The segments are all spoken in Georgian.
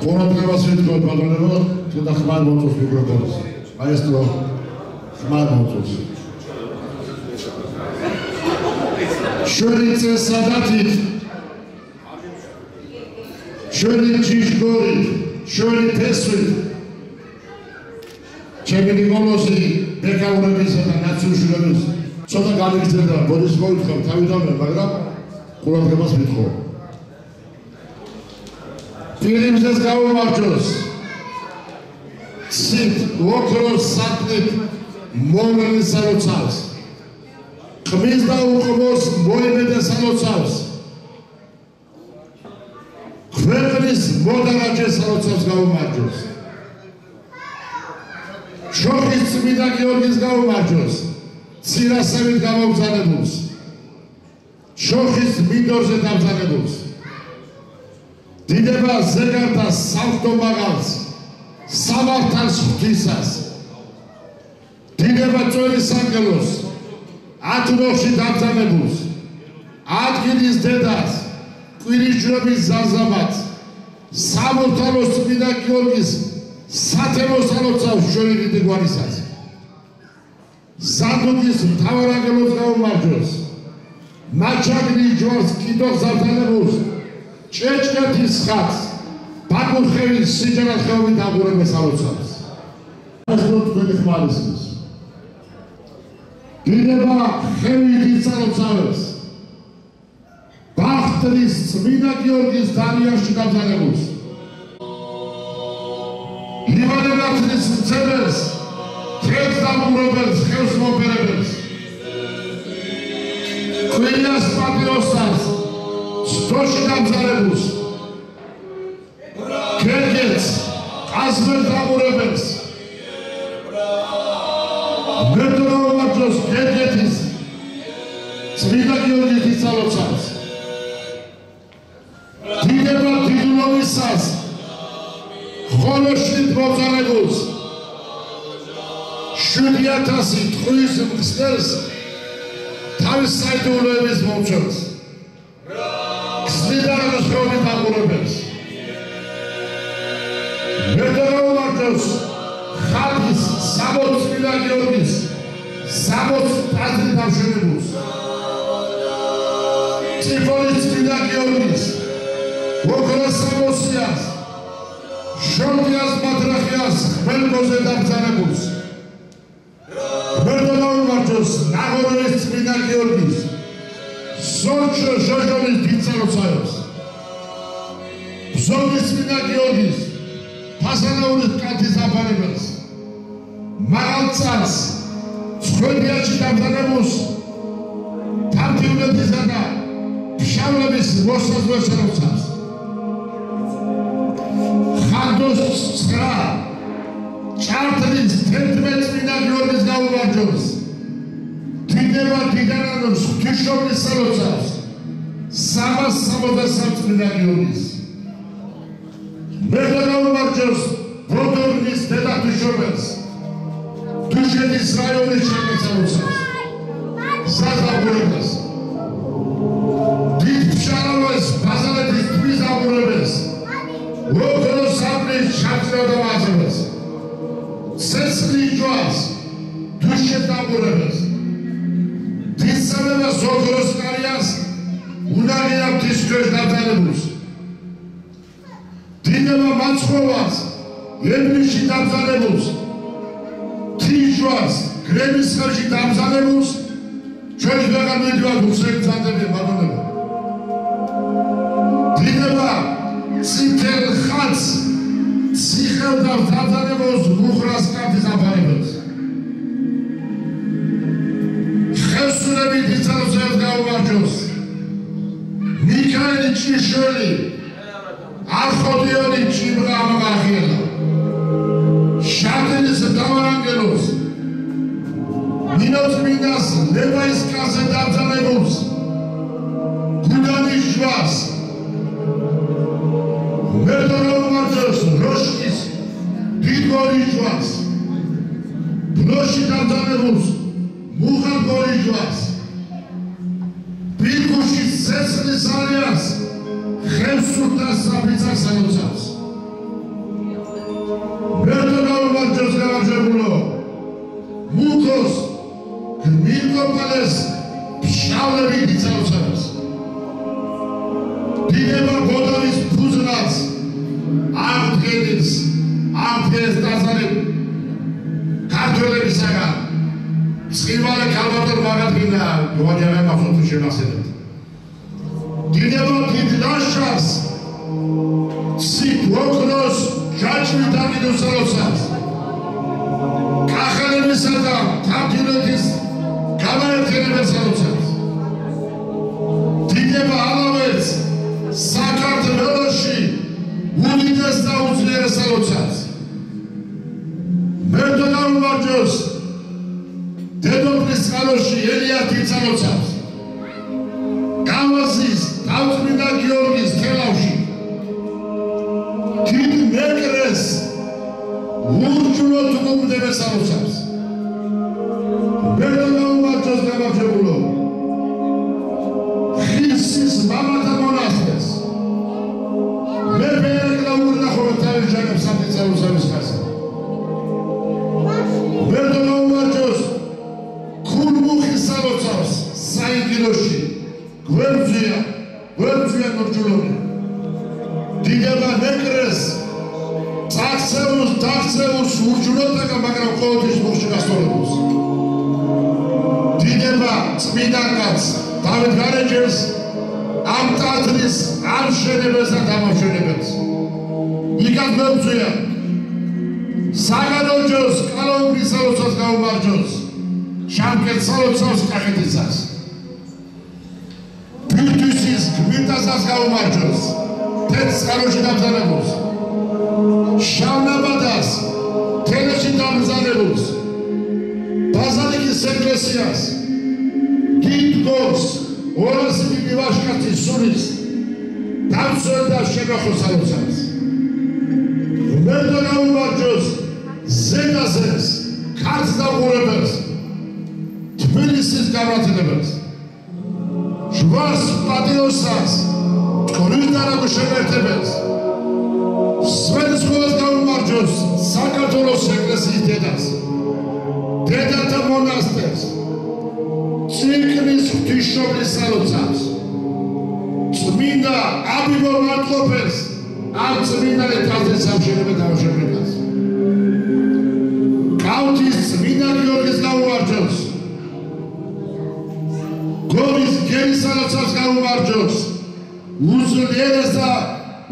ყურადღებას ვეთქვათ ბატონებო, ცოტა ხმარ მოწოს მიკროფონს. მაესტრო, ხმარ მოწოს. შენი წესადათით, შენი ჯიშგორით, შენი თესვით, ჩემი ნიკოლოზი ბეკაურებისა და ნაციონალიზმის ცოტა გამიგრძელდა, ბოდის მოვიწყებ თავიდანვე, მაგრამ ყურადღებას ვეთქვათ. Filmses გავუმარჯოს. Ცით ოქროს საქმით მომენის სალოცავს. ხმის და უყბოს მოიმედეს სალოცავს. ქვეყნის მოდარაჯეს სალოცავს გავუმარჯოს. შოხის წმინდა გიორგის გავუმარჯოს. ცირასებით გამოგზავნებულს. შოხის მინდორზე დამზადებულს. დიდება ზეგართა სამხტო მაღალს, სამართალს ღვთისას. დიდება წვერის ანგელოს, ათნოში დამზადებულს, ადგილის დედას, კვირიჯვრების ზაზამათს, სამურთალოს წმინდა გიორგის სათემოს სალოცავს ჩვენი დიდი გვარისას. სანდუგის მთავარ ანგელოს გავუმარჯოს, მაჩაგნის ჯვარს კიდოხს დამზადებულს, ჭეჭკეთის ხატს, ბაკურხევის სიჯარას ხეობით აღურებეს სალოცავს. ასლოთ თქვენი ხმარისმის. დიდება ხევით სალოცავს. ბახტრის წმინდა გიორგის დარიაში დამზადებულს. ლიბანელების მცებელს, თეთრ დამურებელს, ხევს მოფერებელს. კვილიას პატრიოსას, სტროში დამზადებულს. გერგეთს, ყაზმერ დამურებელს. მერდოვარჯოს გერგეთის წმინდა გიორგის სალოცავს. დიდება დიდულოვისას, ხოლოშით მობრძანებულს. 7,000 ტყუის მგზნელს თავის საიდუმლოების მომცველს. გზნიდარების ხეობით აღურებელს. მერდოვარჯოს ხალხის 60 წმინდა გიორგის 60 ტაძრი დამშვენებულს. წიფონის წმინდა გიორგის ოქროს სამოსიას, შორტიას მატრახიას ხმელკოზე დამბრძანებულს. მერდოვარჯოს ნაღოროვის წმინდა გიორგის სორჩო ჟოჟოვის დიდ სალოცავს. ბზოვის წმინდა გიორგის ფასანაურის კალთის აფარებელს. მაღალწარს ცხვებიაჩი დამზადებულს. თამთივნეთისა და ფშავლების მოსაზღვრე სალოცავს. ხანდოს 9 ჭართლის 11 წმინდა გიორგის გავუმარჯოს. დიდება დიდანანობს ღვთისმშობლის სალოცავს. 363 წმინდა გიორგის. მერდოვარჯოს ბოდორგის დედა ღვთისმშობელს. დუშეთის რაიონის შემეცალოცავს. საზაღურებას. დიდ ფშარავეს ბაზალეთის ტბის აღურებელს. ოქროს საბრის ჩამწრევ და მაზრებს. ცეცხლის ჯვარს დუშეთს აღურებელს. დიდსამებას ოქროს კარიას უნარია ღვთისმშობლის დამზადებულს. დიდება მაცხოვას ებლიში დამზადებულს. თიჟვას გრემის ხელში დამზადებულს. ჩვენი ვეღარ მიდივართ უხსნელი ძალებია ბატონებო. დიდება ციფერ ხატს ციხელ დამზადებულს მუხრას კარტის აფარებელს. ხევსურები დიდ სალოცავს გავუმარჯოს. მიქაელი ჭიშველი არხოდიონი ჭიბრა ამაღახიელა. შარდენის დავარანგელოს ნინოწმინდას ლევაის კაზე დამზადებულს. გუდანის ჯვარს მერდოვარჯოს როშკის დიდგორის ჯვარს. ბლოში დამზადებულს მუხარ გორის ჯვარს. ბირგუშის ცეცხლის არეას ხევსურთა საფიცარს სალოცავს. წივალე ქალბატონ მაგადგინა გოანიაღა მახსოვს შემახსენებთ დიდება დიდ ლაშქარს სიტუაქროს ჯაჭვი დაგიდოს როცას კახელებისა და თავდილეთის გამაერთიანებელს როცას დიდება ალავერს საქართველოში უდიდეს და უძლიერეს როცას მერდო გამარჯოს დედოფლის წყაროში ელიათის როცას გავაზის თავწმინდა გიორგის თელავში დიდ მეკრეს ურჯულოდ უგუმდებეს როცას მერდო გამარჯოს გამარჯვებულო ხისის მამათა მონასტერს მეფე ერეკლაური ნახო თავის ჯანებს სამწეულოს ხასა მერდო გამარჯოს ქულმუხის როცას საინგილოში გვერდზია ნორჯულობი დიდება ნეკრეს წახცეულს ურჯულობდაგა მაგრამ ყოველთვის მუხში გასწორებულს დიდება წმინდანკაც დავით გარეჯელს ამ ტაძრის ამშვენებელს და დამამშვენებელს იქაც მებრძვია საგანოჯოს კალაუბრის როცას გაუმარჯოს შამკერს როცას კახეთისას ბირთვისის გმირთასაც გაუმარჯოს თეთრ წყაროში დამზადებულს შავნაბადას თელეში დამზადებულს ბაზალიკის ეკლესიას დიდ გორს 200 დიდი ვაჟკაცის სულის დამცველ და შემახოს როცას მერდო გაუმარჯოს ზედაზეს ქართს და ყურებელს თბილისის გამართლებელს ჟვარს პატიოსას კორიდორაკო შემერთებელს სვეტსკოლას გაუმარჯოს საქართველოს ეკლესიის დედას დედათა მონასტერს ციკლის ღვთისმშობლის როცას წმინდა აბიბო მარტყოფელს ამ წმინდა ტაძრის სამშენებლო დამუშავებას კავთის წმინდა გიორგის გაუმარჯოს გორის გერის როცას გაუმარჯოს უძლიერეს და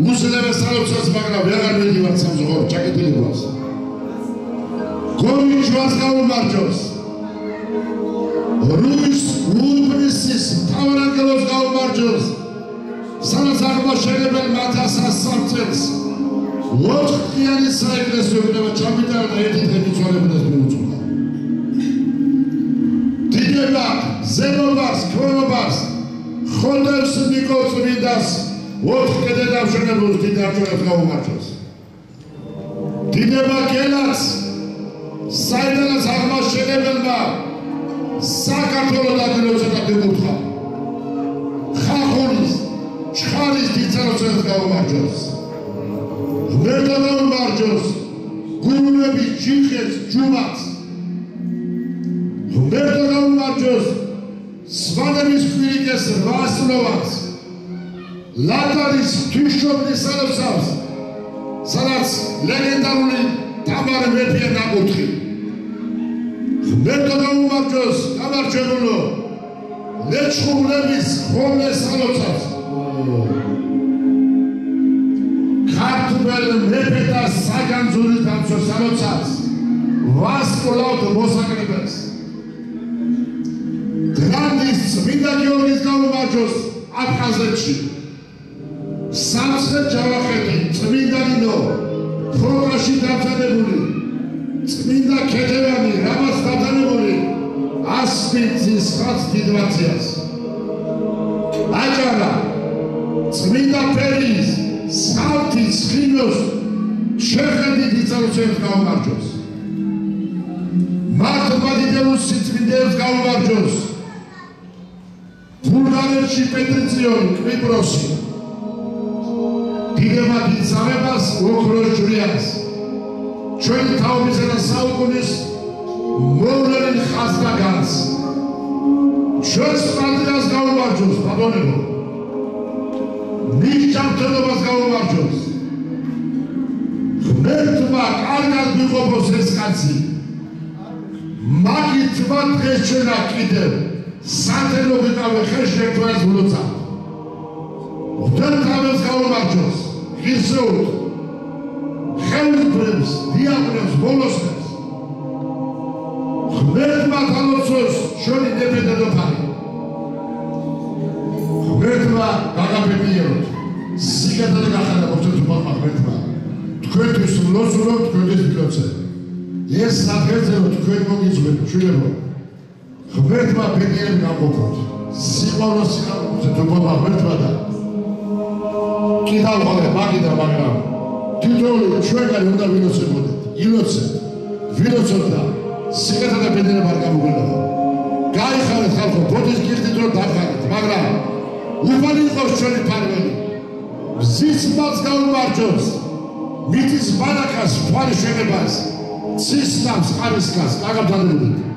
უძლიერეს როცას მაგრამ ვეღარ მედივარ სამზღორო ჩაკეტილებას გორის ჯვარს გაუმარჯოს რუის ურბნისის თავარანგელოს გაუმარჯოს სადაც აღმაშენებელ მათასას სამწელს ოთხთიანი საეკლესიო კნება ჩამიტარა და ერთი დღე მიცვალებუდეს მიუძღვნა დიდება ზემობარს ქვემობარს ხოდებს ნიკოლ წმინდას ოთხკედე დამშვენებულს დიდ არჩევებს გაუმარჯოს დიდება გელაც საიდანაც აღმაშენებელმა საქართველოს დაგლოცდა და გეკუთხა ხახულის ჩხარის დიდწაროსებს გაუმარჯოს მერდო გაუმარჯოს გულუნების ჯიხეთს ჯუმაც მერდო გაუმარჯოს სვანების კვირიკეს რასლოვაც ლატარის ღვთისმშობლის როცას სადაც ლეგენდარული თამარ მეფეა ნაკუთხი მერდო გაუმარჯოს გამარჯვებულო ლეჩხუმლების ხომეს როცას ქართულ მეფეთა საგანძური დამცველ როცას ვასკვლავთ მოსაკრებელს გრანდის წმინდა გიორგის გაუმარჯოს აფხაზეთში სამცხე ჯავახეთი წმინდა ნინო ფორკაში დამზადებული წმინდა ქეთევანი რამაც დამზადებული ასპინძის ხაც დიდვაციას აჭარა წმინდა ფერის სავთის ხინოს შეხედი დიდწაროსებს გაუმარჯოს მართლმა დიდებულს წმინდებს გაუმარჯოს ბულგარეთში პეტრიციონი კვიპროსი დიდება დიდ სამებას ოქროს ჯვრიანს ჩვენი თაობისა და საუკუნის მოვლენილ ხაზნაგანს ჩვენს პატრიარქს გაუმარჯოს ბატონებო მისჯამთელობას გაუმარჯოს ღმერთმა კარგად მიყოფოს ეს კაცი მაგით ღმერთმა დღეს ჩვენა კიდევ სათელო ვიყავე ხელში ერთვარეს ვლოცა. ღმერთს გაუმარჯოს, ღირსეულს, ხელმძღვანელს, დიაყნებს, ბოლოსნებს. ღმერთმა თალოცოს შენი ნებედადოფარი. ღმერთმა გაგაბედიეროთ. სიგადად გახადა მოგწეთუბა ღმერთმა. თქვენთვის ლოცულობ, თქვენთვის მილოცე. ეს საფერზეო თქვენ მოგიძვეთ, შვილებო. ღმერთმა ბედიერი გამოგოთ. სიყვარულს მოგწეთუბა ღმერთმა და კიდევ ხოლმე მაგიდა მაგრამ თითოეული ჩვენგანი უნდა ვილოცებოდეთ. ილოცეთ, ვილოცოთ და სიგადად და ბედიერება არ გამოგველება. გაიხარეთ ხალხო, ბოდის გიხდით რომ დახარეთ, მაგრამ უფალი იყოს ჩვენი ფარველი. მზის მას გაუმარჯოს. მიწის ბანაკას, თვალის შენებას, ცისნავს, ყარისკას, გაგაბთანებოდეთ.